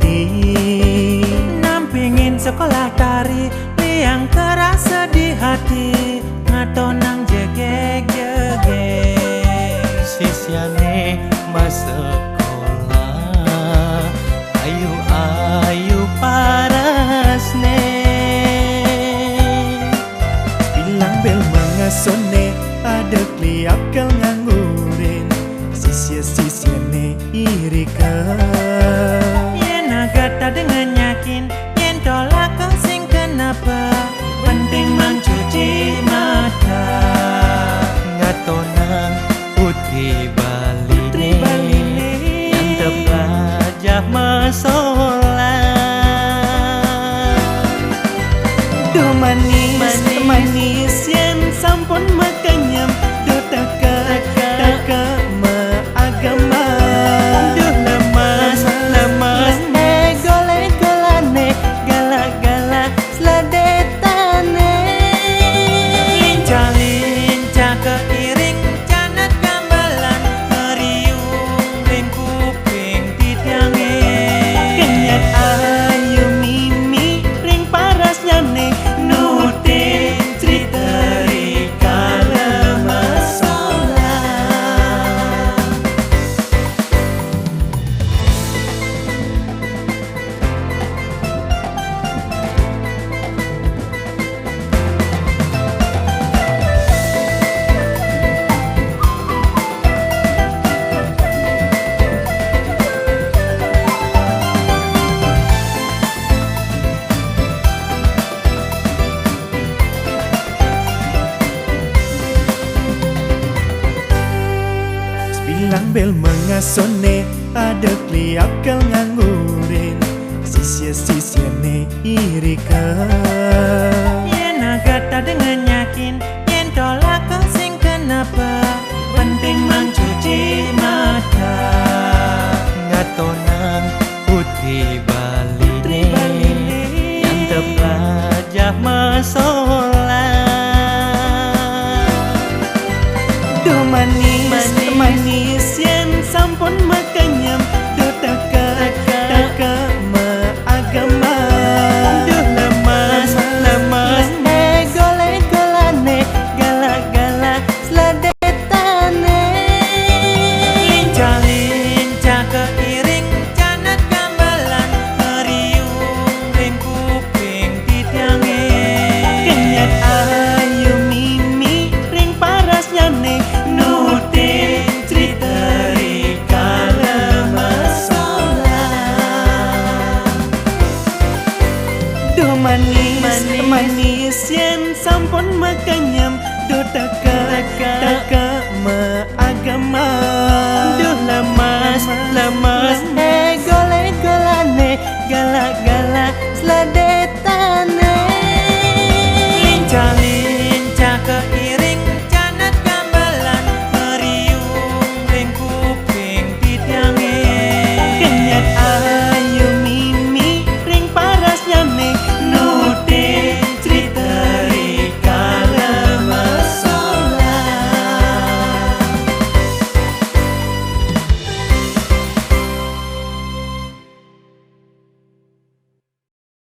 Bali. Nampingin sekolah tari, liang terasa di hati, ngatonang jegek-jegek. Sisyane mas sekolah, ayu-ayu parasne. Bilang bel mengasone, ada kliap kal nganggurin. Sisya-sisyane irika. Yen agata dengan yakin, yen tolak kau sing kenapa, penting mencuci mata. Ngatonang putri Bali yang terpelajah masolah. Duh manis, Manis yang sampun makanyam, do taka agama. duh lemas, Gole-golane, galak-galak seladetane. lincah-lincah keiring canat gambalan, meriung ring kuping titiange. Kenyat ayu mimi ring paras nyane, nutin cerita rikala masalah. Bilang bel mengasone, ada kliap kal nganggurin. Sisya-sisyane irika. Yen agata dengan yakin, yen tolak kau sing kenapa, penting mencuci mata. Ngatonang putri Bali yang terpelajah masolah. Duh manis yang sampun makanyam, do taka agama. Duh lemas, Gole-golane, galak-galak seladetane. lincah-lincah keiring canat gambalan, meriung ring kuping titiange. Kenyat ayu mimi ring paras nyane, nutin cerita rikala masalah. Duh manis yang sampun makanyam, do taka agama. Duh lemas,